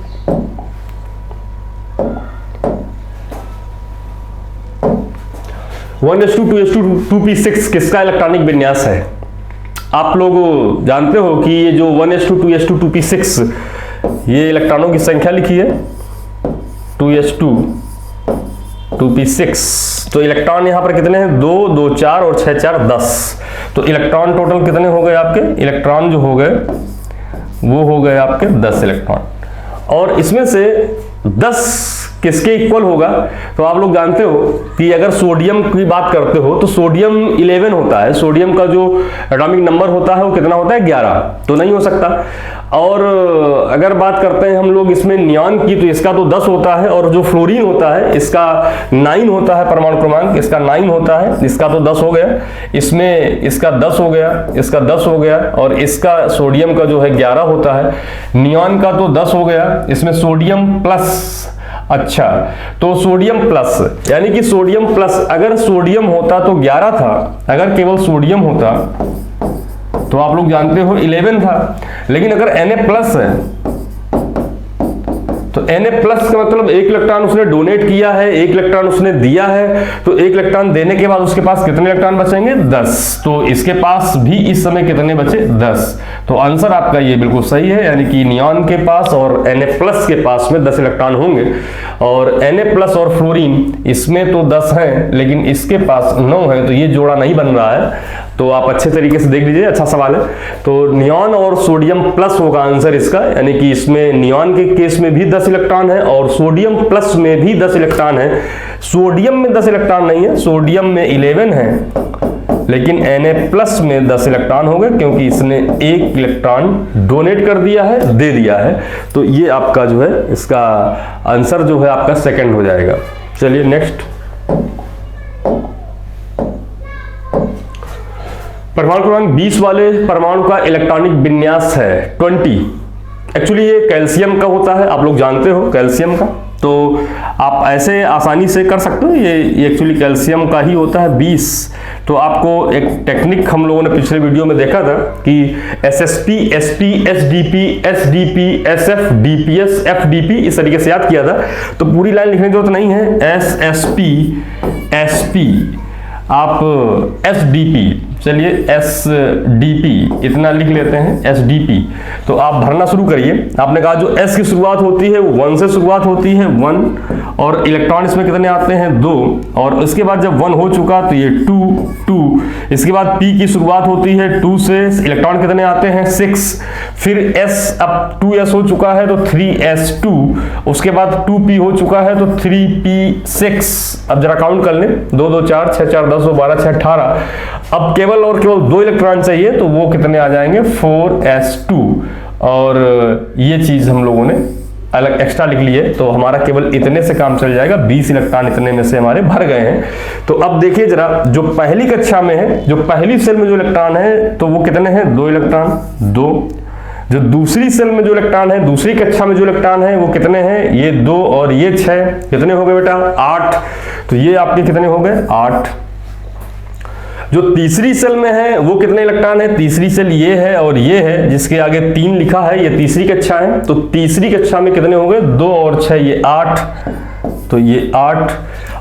One S to 2s2 2p6 किसका इलेक्ट्रॉनिक विन्यास है? आप लोग जानते हो कि ये जो 1s2 2s2 2p6 ये इलेक्ट्रॉनों की संख्या लिखी है 2s2 2p6, तो इलेक्ट्रॉन यहां पर कितने हैं, 2 2 4 और 6 4 10। तो इलेक्ट्रॉन टोटल कितने हो गए आपके, इलेक्ट्रॉन जो हो गए वो हो गए आपके 10 इलेक्ट्रॉन, और इसमें से 10 किसके इक्वल होगा? तो आप लोग जानते हो कि अगर सोडियम की बात करते हो तो सोडियम 11 होता है, सोडियम का जो एटॉमिक नंबर होता है वो कितना होता है, 11, तो नहीं हो सकता। और अगर बात करते हैं हम लोग इसमें नियॉन की, तो इसका तो 10 होता है, और जो फ्लोरीन होता है इसका 9 होता है, परमाणु क्रमांक इसका 9 होता है, इसका तो 10 हो गया, इसमें इसका 10 हो गया, इसका 10 हो गया, और इसका सोडियम का जो है 11 होता है, नियॉन का तो 10 हो गया, इसमें सोडियम प्लस, अच्छा तो सोडियम प्लस यानी कि सोडियम प्लस, अगर सोडियम होता तो 11 था, अगर केवल सोडियम होता तो आप लोग जानते हो 11 था, लेकिन अगर Na प्लस है तो Na प्लस का मतलब 1 इलेक्ट्रॉन उसने डोनेट किया है, 1 इलेक्ट्रॉन उसने दिया है, तो 1 इलेक्ट्रॉन देने के बाद उसके पास कितने इलेक्ट्रॉन बचेंगे, 10, तो इसके पास भी इस समय कितने बचे, 10। तो आंसर आपका ये बिल्कुल सही है, यानी कि नियॉन के पास और Na प्लस के पास में 10 इलेक्ट्रॉन होंगे, और Na प्लस और फ्लोरीन इसमें तो 10 हैं लेकिन इसके पास 9 है, तो ये जोड़ा नहीं बन रहा है। तो आप अच्छे तरीके से देख लीजिए, अच्छा सवाल है। तो नियॉन और सोडियम प्लस होगा आंसर इसका, यानी कि इसमें नियॉन के केस में भी 10 इलेक्ट्रॉन है और सोडियम प्लस में भी 10 इलेक्ट्रॉन है। सोडियम में 10 इलेक्ट्रॉन नहीं है, सोडियम में 11 है, लेकिन Na प्लस में 10 इलेक्ट्रॉन हो गए क्योंकि इसने 1 इलेक्ट्रॉन डोनेट कर दिया है, दे दिया है। तो ये आपका जो है इसका आंसर जो है आपका सेकंड हो जाएगा। चलिए नेक्स्ट, परमाणु क्रमांक 20 वाले परमाणु का इलेक्ट्रॉनिक विन्यास है 20। एक्चुअली ये कैल्शियम का होता है, आप लोग जानते हो कैल्शियम का, तो आप ऐसे आसानी से कर सकते हो, ये एक्चुअली कैल्शियम का ही होता है 20। तो आपको एक टेक्निक हम लोगों ने पिछले वीडियो में देखा था कि SSP SP SDP SDP SF DPS FDP इस तरीके से याद किया था, तो पूरी लाइन लिखने की जरूरत नहीं है। SSP SP आप SDP, चलिए SDP इतना लिख लेते हैं SDP। तो आप भरना शुरू करिए। आपने कहा जो S की शुरुआत होती है वो 1 से शुरुआत होती है, 1, और इलेक्ट्रॉन इसमें कितने आते हैं, 2, और इसके बाद जब 1 हो चुका तो ये 2, इसके बाद P की शुरुआत होती है 2 से, इलेक्ट्रॉन कितने आते हैं, 6, फिर S, अब 2S हो चुका है तो 3S2, उसके बाद 2P हो चुका है तो 3P6। अब जरा काउंट कर लें, 2 2 4 6 4 10 12 6 18। अब केवल और केवल 2 इलेक्ट्रॉन चाहिए, तो वो कितने आ जाएंगे, 4s2, और ये चीज हम लोगों ने अलग एक्स्ट्रा लिख ली है, तो हमारा केवल इतने से काम चल जाएगा। 20 इलेक्ट्रॉन इतने में से हमारे भर गए हैं। तो अब देखिए जरा, जो पहली कक्षा में है, जो पहली सेल में जो इलेक्ट्रॉन है तो वो कितने हैं, 2 इलेक्ट्रॉन, 2। जो दूसरी सेल में जो इलेक्ट्रॉन है, दूसरी कक्षा में जो इलेक्ट्रॉन है वो कितने हैं, ये 2 और ये 6, कितने हो गए बेटा, 8। तो ये आपके कितने हो गए, 8। जो तीसरी सेल में है वो कितने इलेक्ट्रॉन है, तीसरी सेल ये है और ये है, जिसके आगे 3 लिखा है, ये तीसरी कक्षा है, तो तीसरी कक्षा में कितने हो गए, 2 और 6 ये 8, तो ये 8।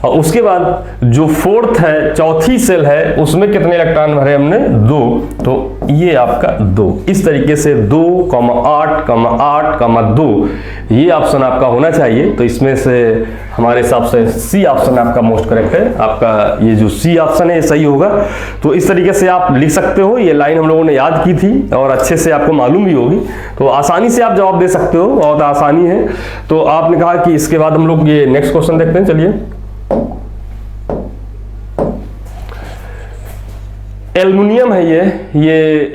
और उसके बाद जो फोर्थ है, चौथी सेल है, उसमें कितने इलेक्ट्रॉन भरे हमने? 2। तो ये आपका 2। इस तरीके से 2, 8, 8, 2 ये ऑप्शन आपका होना चाहिए। तो इसमें से हमारे हिसाब से सी ऑप्शन आपका मोस्ट करेक्ट है। आपका ये जो सी ऑप्शन है ये सही होगा। तो इस तरीके से आप लिख सकते हो। ये लाइन हम लोगों ने याद की थी और अच्छे से आपको मालूम भी होगी, तो आसानी से आप जवाब दे सकते हो, बहुत आसानी है। तो आपने कहा कि इसके बाद हम लोग ये नेक्स्ट क्वेश्चन देखते हैं। चलिए, एल्युमिनियम है ये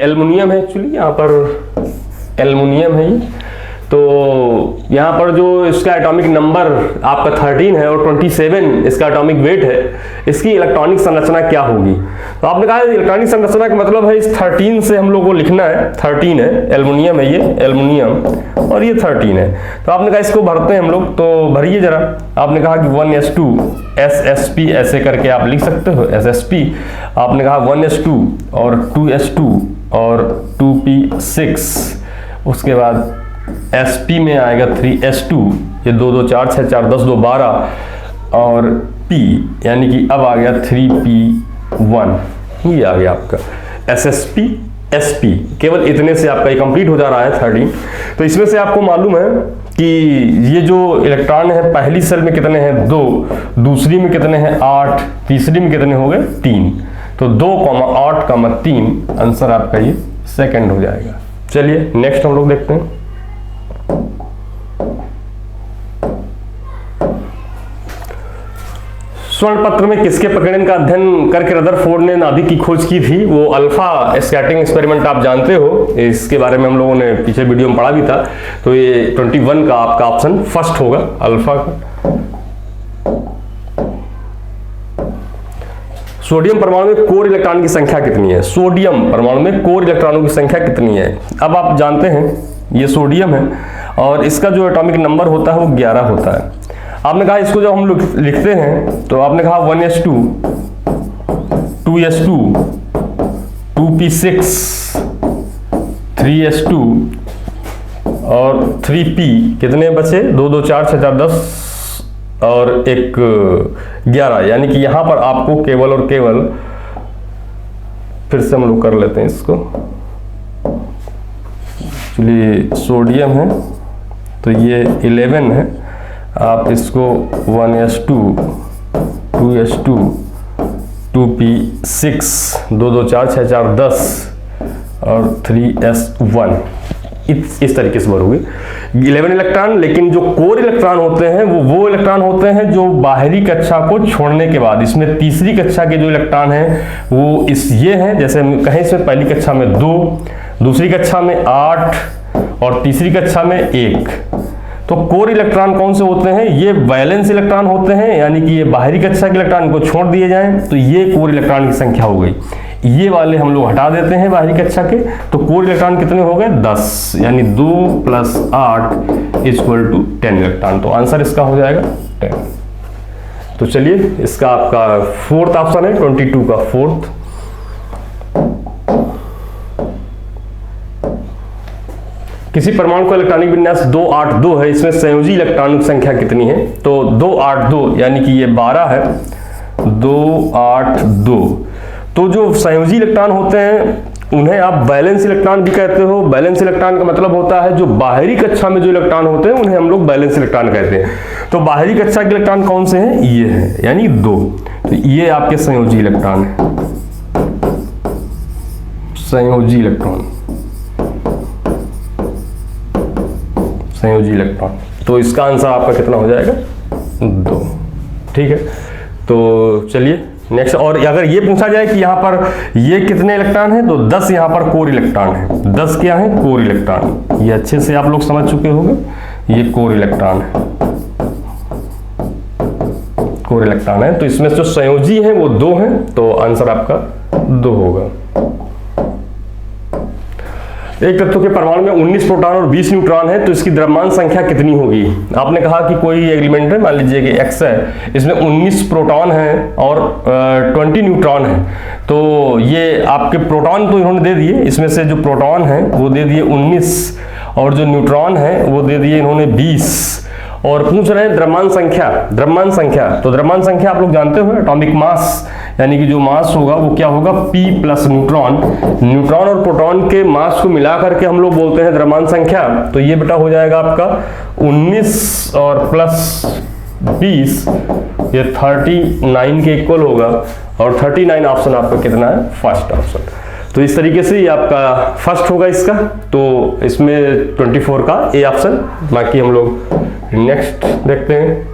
एल्युमिनियम है एक्चुअली, यहाँ पर एल्युमिनियम है ये। तो यहाँ पर जो इसका एटॉमिक नंबर आपका 13 है और 27 इसका एटॉमिक वेट है, इसकी इलेक्ट्रॉनिक संरचना क्या होगी? तो आपने कहा इलेक्ट्रॉनिक संरचना का मतलब है इस 13 से हम लोग को लिखना है। 13 है, एल्युमिनियम है ये, एल्युमिनियम, और ये 13 है। तो आपने कहा इसको भरते हैं हम लोग, तो भरिए जरा। आपने कहा कि 1s2 SsP ऐसे करके आप लिख सकते हो, SsP। आपने कहा 1s2 और 2s2 और 2p6, उसके बाद Sp में आएगा 3s2, ये 2 2 4 6 4 10 2 12, और P यानी कि अब आ गया 3p1, ये आ गया आपका SsP Sp। केवल इतने से आपका ये कंप्लीट हो जा रहा है 13। तो इसमें से आपको मालूम है कि ये जो इलेक्ट्रॉन है पहली सेल में कितने हैं? 2, दूसरी में कितने हैं? 8, तीसरी में कितने हो गए? 3। तो 2, 8, 3 आंसर आपका ये सेकंड हो जाएगा। चलिए नेक्स्ट हम लोग देखते हैं। स्वर्ण पत्र में किसके प्रकरण का अध्ययन करके रदरफोर्ड ने नाभिक की खोज की थी? वो अल्फा स्कैटरिंग एक्सपेरिमेंट आप जानते हो, इसके बारे में हम लोगों ने पीछे वीडियो में पढ़ा भी था। तो ये 21 का आपका ऑप्शन फर्स्ट होगा, अल्फा का। सोडियम परमाणु में कोर इलेक्ट्रॉन की संख्या कितनी है? सोडियम परमाणु में कोर इलेक्ट्रॉनों की संख्या कितनी है? अब आप जानते हैं ये सोडियम है और इसका जो एटॉमिक नंबर होता है वो 11 होता है। आपने कहा इसको जब हम लोग लिखते हैं तो आपने कहा 1s2 2s2 2p6 3s2 और 3p कितने बचे? 2 2 4 6 4 10 और एक 11, यानी कि यहां पर आपको केवल और केवल, फिर से हम लोग कर लेते हैं इसको। चलिए सोडियम है तो ये 11 है, आप इसको 1s2 2s2 2p6 2 2 4 6 4 10 और 3s1 इस तरीके से भरोगे 11 इलेक्ट्रॉन। लेकिन जो कोर इलेक्ट्रॉन होते हैं वो इलेक्ट्रॉन होते हैं जो बाहरी कक्षा को छोड़ने के बाद, इसमें तीसरी कक्षा के जो इलेक्ट्रॉन हैं वो ये हैं, जैसे हम कहें इसमें पहली कक्षा में 2, दूसरी कक्षा में 8 और तीसरी कक्षा में 1। तो कोर इलेक्ट्रॉन कौन से होते हैं? ये वैलेंस इलेक्ट्रॉन होते हैं, यानी कि ये बाहरी कक्षा के इलेक्ट्रॉन को छोड़ दिए जाएं तो ये कोर इलेक्ट्रॉन की संख्या हो गई। ये वाले हम लोग हटा देते हैं बाहरी कक्षा के, तो कोर इलेक्ट्रॉन कितने हो गए? 10, यानी 2 + 8 = 10 इलेक्ट्रॉन। तो आंसर इसका हो जाएगा 10। तो चलिए इसका आपका फोर्थ ऑप्शन है 22 का फोर्थ। किसी परमाणु का इलेक्ट्रॉनिक विन्यास 282 है, इसमें संयोजी इलेक्ट्रॉनों की संख्या कितनी है? तो 282 यानी कि ये 12 है, 282। तो जो संयोजी इलेक्ट्रॉन होते हैं उन्हें आप बैलेंस इलेक्ट्रॉन भी कहते हो। बैलेंस इलेक्ट्रॉन का मतलब होता है जो बाहरी कक्षा में जो इलेक्ट्रॉन होते हैं उन्हें हम लोग बैलेंस इलेक्ट्रॉन कहते हैं। तो बाहरी कक्षा के इलेक्ट्रॉन कौन से हैं? ये है, यानी 2। तो ये आपके संयोजी इलेक्ट्रॉन है, संयोजी इलेक्ट्रॉन, संयोजी इलेक्ट्रॉन। तो इसका आंसर आपका कितना हो जाएगा? 2। ठीक है, तो चलिए नेक्स्ट। और अगर ये पूछा जाए कि यहाँ पर ये कितने इलेक्ट्रॉन हैं, तो 10 यहाँ पर कोर इलेक्ट्रॉन है। 10 क्या है? Core electron. ये अच्छे से आप लोग समझ चुके होंगे, ये कोर इलेक्ट्रॉन है, कोर इलेक्ट्रॉन है। तो इसमें जो संयोजी हैं वो 2 हैं, तो आंसर आपका 2 होगा। एक तत्व के परमाणु में 19 प्रोटॉन और 20 न्यूट्रॉन है, तो इसकी द्रव्यमान संख्या कितनी होगी? आपने कहा कि कोई एलिमेंट है, मान लीजिए कि X है, इसमें 19 प्रोटॉन है और 20 न्यूट्रॉन है। तो ये आपके प्रोटॉन तो इन्होंने दे दिए, इसमें से जो प्रोटॉन है वो दे दिए 19 और जो न्यूट्रॉन है वो दे दिए इन्होंने 20, और पूछ रहे हैं द्रव्यमान संख्या। द्रव्यमान संख्या, तो द्रव्यमान संख्या आप लोग जानते हो, एटॉमिक मास, यानी कि जो मास होगा वो क्या होगा, P प्लस न्यूट्रॉन। न्यूट्रॉन और प्रोटॉन के मास को मिला करके हम लोग बोलते हैं द्रव्यमान संख्या। तो ये बेटा हो जाएगा आपका 19 और प्लस 20, ये 39 के इक्वल होगा, और 39 ऑप्शन आपका कितना है, फर्स्ट ऑप्शन। तो इस तरीके से ये आपका फर्स्ट होगा इसका, तो इसमें 24 का ए ऑप्शन। बाकी हम लोग नेक्स्ट देखते हैं।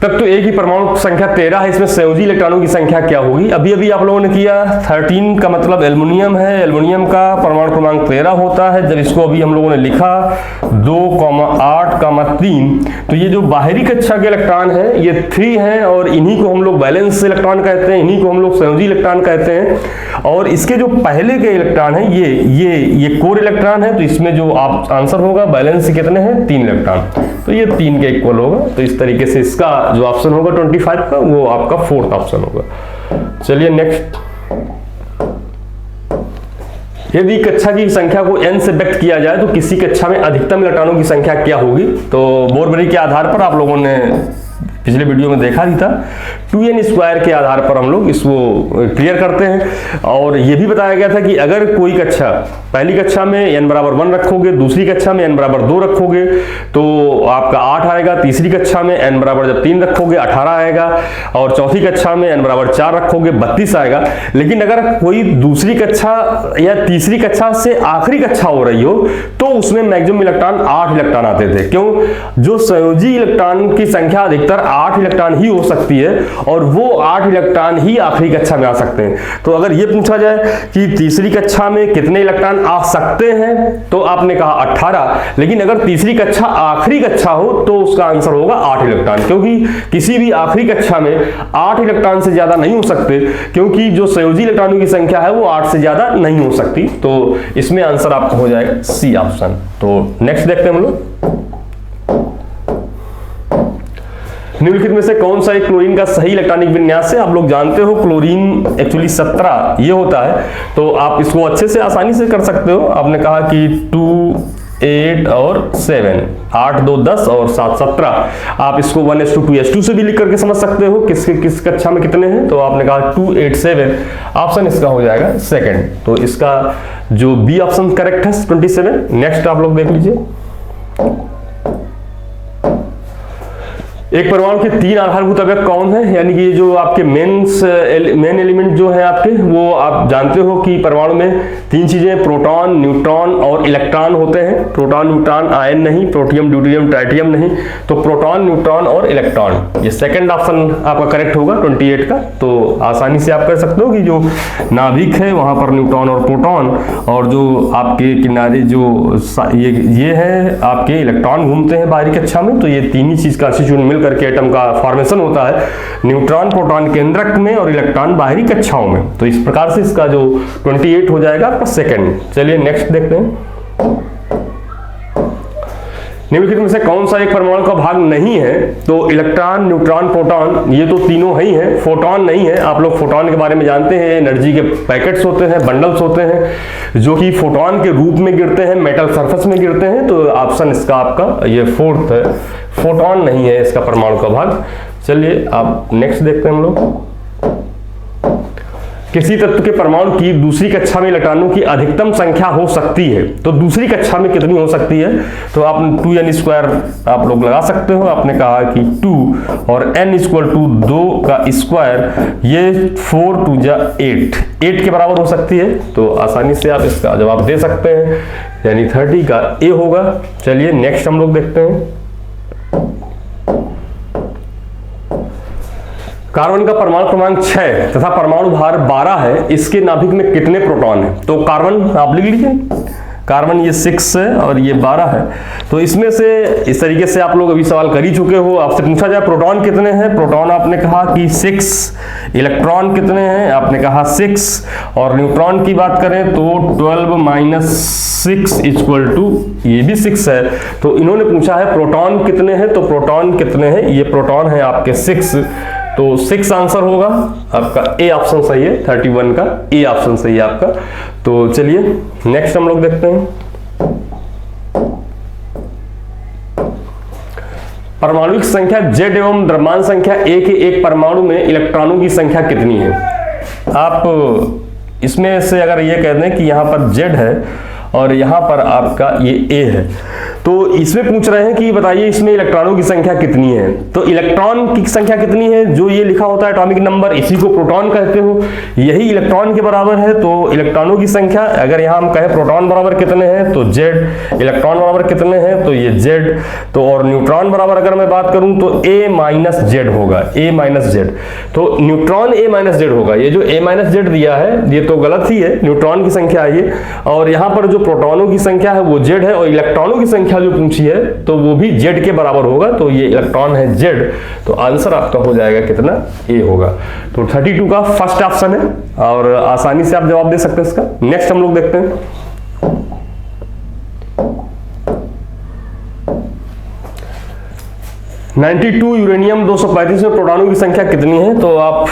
तब तो एक ही परमाणु संख्या 13 है, इसमें संयोजी इलेक्ट्रॉनों की संख्या क्या होगी। अभी अभी आप लोगों ने किया 13 का मतलब एल्युमिनियम है, एल्युमिनियम का परमाणु क्रमांक 13 होता है। जब इसको अभी हम लोगों ने लिखा 2,8,3, तो ये जो बाहरी कक्षा के इलेक्ट्रॉन है ये 3 हैं, और इन्हीं को हम लोग बैलेंस इलेक्ट्रॉन कहते हैं, इन्हीं को हम लोग संयोजी इलेक्ट्रॉन कहते हैं। और इसके जो पहले के इलेक्ट्रॉन है ये कोर इलेक्ट्रॉन है, तो इसमें जो आप आंसर होगा बैलेंस कितने हैं, 3 इलेक्ट्रॉन, तो ये 3 के इक्वल होगा। तो इस तरीके से इसका जो ऑप्शन होगा 25 का, वो आपका फोर्थ ऑप्शन होगा। चलिए नेक्स्ट। यदि कक्षा की संख्या को n से व्यक्त किया जाए तो किसी कक्षा में अधिकतम इलेक्ट्रॉनों की संख्या क्या होगी। तो बोरबरी के आधार पर आप लोगों ने पिछले वीडियो में देखा ही था, 2n² के आधार पर हम लोग इसको क्लियर करते हैं। और ये भी बताया गया था कि अगर कोई कक्षा, पहली कक्षा में n बराबर 1 रखोगे, दूसरी कक्षा में n बराबर 2 रखोगे तो आपका 8 आएगा, तीसरी कक्षा में n बराबर जब 3 रखोगे 18 आएगा, और चौथी कक्षा में n बराबर 4 रखोगे 32 आएगा। लेकिन अगर कोई दूसरी कक्षा या तीसरी कक्षा से आखिरी कक्षा हो रही हो तो उसमें मैक्सिमम इलेक्ट्रॉन 8 इलेक्ट्रॉन आते थे। क्यों? जो संयोजी इलेक्ट्रॉन की संख्या अधिकतर 8 इलेक्ट्रॉन ही हो सकती है, और वो 8 इलेक्ट्रॉन ही आखिरी कक्षा में आ सकते हैं। तो अगर ये पूछा जाए कि तीसरी कक्षा में कितने इलेक्ट्रॉन आ सकते हैं, तो आपने कहा 18, लेकिन अगर तीसरी कक्षा आखिरी कक्षा हो तो उसका आंसर होगा 8 इलेक्ट्रॉन, क्योंकि किसी भी आखिरी कक्षा में 8 इलेक्ट्रॉन से ज्यादा नहीं हो सकते, क्योंकि जो संयोजी इलेक्ट्रॉनों की संख्या है वो 8 से ज्यादा नहीं हो सकती। तो इसमें आंसर आपका हो जाएगा सी ऑप्शन। तो नेक्स्ट देखते हैं हम लोग। निम्नलिखित में से कौन सा एक क्लोरीन का सही इलेक्ट्रॉनिक विन्यास है। आप लोग जानते हो क्लोरीन एक्चुअली 17 ये होता है, तो आप इसको अच्छे से आसानी से कर सकते हो। आपने कहा कि 2, 8 और 7, 8, 2, 10 और 7, 17। आप इसको 1:2:2 से भी लिख करके समझ सकते हो किस कक्षा में कितने हैं। तो आपने कहा 2, 8, 7, ऑप्शन इसका हो जाएगा सेकंड। तो इसका जो बी ऑप्शन करेक्ट है 27। नेक्स्ट आप लोग देख लीजिए। एक परमाणु के 3 आधारभूत अवयव कौन है, यानी कि जो आपके मेन एलिमेंट जो है आपके, वो आप जानते हो कि परमाणु में 3 चीजें प्रोटॉन, न्यूट्रॉन और इलेक्ट्रॉन होते हैं। प्रोटॉन, न्यूट्रॉन, आयन नहीं, प्रोटियम, ड्यूटेरियम, ट्राइटियम नहीं। तो प्रोटॉन, न्यूट्रॉन और इलेक्ट्रॉन, ये सेकंड ऑप्शन आपका करेक्ट होगा 28 का। तो आसानी से आप कर सकते हो कि जो नाभिक है वहां पर न्यूट्रॉन और प्रोटॉन, और जो आपके किनारे जो ये है आपके इलेक्ट्रॉन घूमते हैं बाहरी कक्षा में। तो ये 3 ही चीज का कंस्टिट्यूएंट करके एटम का फॉर्मेशन होता है, न्यूट्रॉन प्रोटॉन केंद्रक में और इलेक्ट्रॉन बाहरी कक्षाओं में। तो इस प्रकार से इसका जो 28 हो जाएगा आपका सेकंड। चलिए नेक्स्ट देखते हैं। निम्नलिखित में से कौन सा एक परमाणु का भाग नहीं है। तो इलेक्ट्रॉन, न्यूट्रॉन, प्रोटॉन ये तो तीनों ही हैं, फोटॉन नहीं है। आप लोग फोटॉन के बारे में जानते हैं, एनर्जी के पैकेट्स होते हैं, बंडल्स होते हैं जो कि फोटॉन के रूप में गिरते हैं, मेटल सरफेस में गिरते हैं। तो ऑप्शन इसका आपका ये फोर्थ है, फोटॉन नहीं है इसका परमाणु का भाग। चलिए आप नेक्स्ट देखते हैं हम लोग। किसी तत्व के परमाणु की दूसरी कक्षा में इलेक्ट्रॉनों की अधिकतम संख्या हो सकती है। तो दूसरी कक्षा में कितनी हो सकती है, तो आप 2n² आप लोग लगा सकते हो। आपने कहा कि 2 और n = 2 का स्क्वायर, ये 4 2 जा 8 के बराबर हो सकती है। तो आसानी से आप इसका जवाब दे सकते हैं, यानी 30 का ए होगा। चलिए नेक्स्ट हम लोग देखते हैं। कार्बन का परमाणु क्रमांक 6 तथा परमाणु भार 12 है, इसके नाभिक में कितने प्रोटॉन है। तो कार्बन आप लिख लीजिए, कार्बन ये 6 है और ये 12 है। तो इसमें से इस तरीके से आप लोग अभी सवाल कर ही चुके हो। आपसे पूछा जाए प्रोटॉन कितने हैं, प्रोटॉन आपने कहा कि 6, इलेक्ट्रॉन कितने हैं आपने कहा 6, और न्यूट्रॉन की बात करें तो 12 - 6 = ये भी 6 है। तो इन्होंने पूछा है प्रोटॉन कितने हैं, तो प्रोटॉन कितने हैं, ये प्रोटॉन है आपके 6। तो 6 आंसर होगा आपका, ए ऑप्शन सही है, 31 का ए ऑप्शन सही है आपका। तो चलिए नेक्स्ट हम लोग देखते हैं। परमाणुविक संख्या Z एवं द्रव्यमान संख्या A के एक परमाणु में इलेक्ट्रॉनों की संख्या कितनी है। आप इसमें से अगर ये कह दें कि यहाँ पर Z है और यहाँ पर आपका ये A है, तो इसमें पूछ रहे हैं कि बताइए इसमें इलेक्ट्रॉनों की संख्या कितनी है। तो इलेक्ट्रॉन की संख्या कितनी है, जो ये लिखा होता है एटॉमिक नंबर, इसी को प्रोटॉन कहते हो, यही इलेक्ट्रॉन के बराबर है। तो इलेक्ट्रॉनों की संख्या अगर यहाँ हम कहें प्रोटॉन बराबर कितने हैं तो Z, इलेक्ट्रॉन बराबर कितने हैं तो ये Z, तो और न्यूट्रॉन बराबर अगर मैं बात करूं तो A माइनस Z होगा, A माइनस Z। तो न्यूट्रॉन A माइनस Z होगा। ये जो A माइनस Z दिया है ये तो गलत ही है, न्यूट्रॉन की संख्या है ये, और यहाँ पर जो प्रोटॉनों की संख्या है वो Z है, और इलेक्ट्रॉनों की संख्या जो पूछी है तो वो भी Z के बराबर होगा। तो ये इलेक्ट्रॉन है Z, तो आंसर आपका हो जाएगा कितना, A होगा। तो 32 का फर्स्ट ऑप्शन है और आसानी से आप जवाब दे सकते हैं इसका। नेक्स्ट हम लोग देखते हैं 92 यूरेनियम 235 में प्रोटॉनों की संख्या कितनी है। तो आप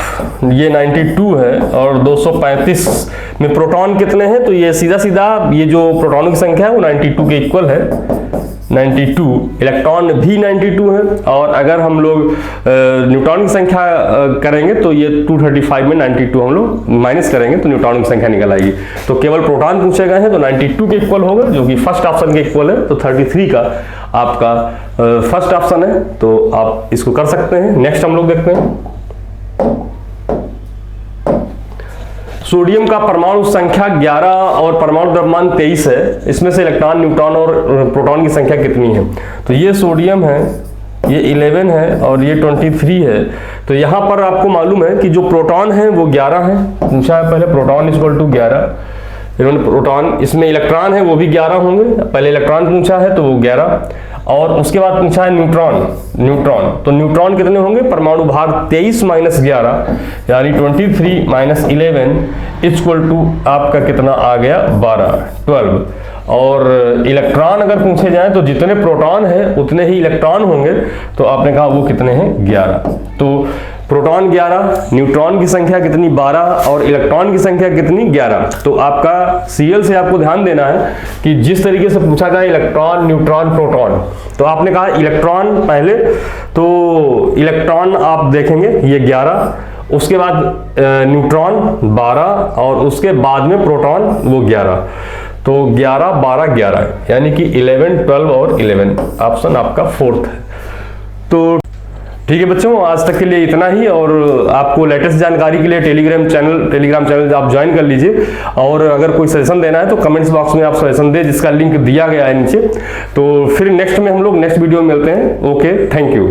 ये 92 है और 235 में प्रोटॉन कितने हैं, तो ये सीधा सीधा ये जो प्रोटॉनों की संख्या है वो 92 के इक्वल है, 92। इलेक्ट्रॉन भी 92 है, और अगर हम लोग न्यूट्रॉन की संख्या करेंगे तो ये 235 में 92 हम लोग माइनस करेंगे तो न्यूट्रॉन की संख्या निकल आएगी। तो केवल प्रोटॉन पूछे गए हैं तो 92 के इक्वल होगा, जो कि फर्स्ट ऑप्शन के इक्वल है। तो 33 का आपका फर्स्ट ऑप्शन है, तो आप इसको कर सकते हैं। नेक्स्ट हम लोग देखते हैं सोडियम का परमाणु संख्या 11 और परमाणु द्रव्यमान 23 है, इसमें से इलेक्ट्रॉन, न्यूट्रॉन और प्रोटॉन की संख्या कितनी है। तो ये सोडियम है, ये 11 है और ये 23 है। तो यहाँ पर आपको मालूम है कि जो प्रोटॉन है वो 11 है, पूछा है पहले प्रोटॉन इक्वल टू 11, इन्होंने प्रोटॉन, इसमें इलेक्ट्रॉन है वो भी 11 होंगे, पहले इलेक्ट्रॉन पूछा है तो वो 11, और उसके बाद पूछा है न्यूट्रॉन, तो न्यूट्रॉन कितने होंगे, परमाणु भाग 23 माइनस 11 यानी 23 माइनस 11 इक्वल टू आपका कितना आ गया 12। और इलेक्ट्रॉन अगर पूछे जाए तो जितने प्रोटॉन है उतने ही इलेक्ट्रॉन होंगे, तो आपने कहा वो कितने हैं 11। तो प्रोटॉन 11, न्यूट्रॉन की संख्या कितनी 12 और इलेक्ट्रॉन की संख्या कितनी 11। तो आपका सीएल से आपको ध्यान देना है कि जिस तरीके से पूछा जाए इलेक्ट्रॉन, न्यूट्रॉन, प्रोटॉन, तो आपने कहा इलेक्ट्रॉन पहले, तो इलेक्ट्रॉन आप देखेंगे ये 11, उसके बाद न्यूट्रॉन 12 और उसके बाद में प्रोटॉन वो 11। तो 11, 12, 11 यानी कि 11, 12 और 11 ऑप्शन आपका फोर्थ है। तो ठीक है बच्चों, आज तक के लिए इतना ही, और आपको लेटेस्ट जानकारी के लिए टेलीग्राम चैनल आप ज्वाइन कर लीजिए, और अगर कोई सजेशन देना है तो कमेंट्स बॉक्स में आप सजेशन दें, जिसका लिंक दिया गया है नीचे। तो फिर नेक्स्ट में हम लोग नेक्स्ट वीडियो में मिलते हैं। Okay, thank you.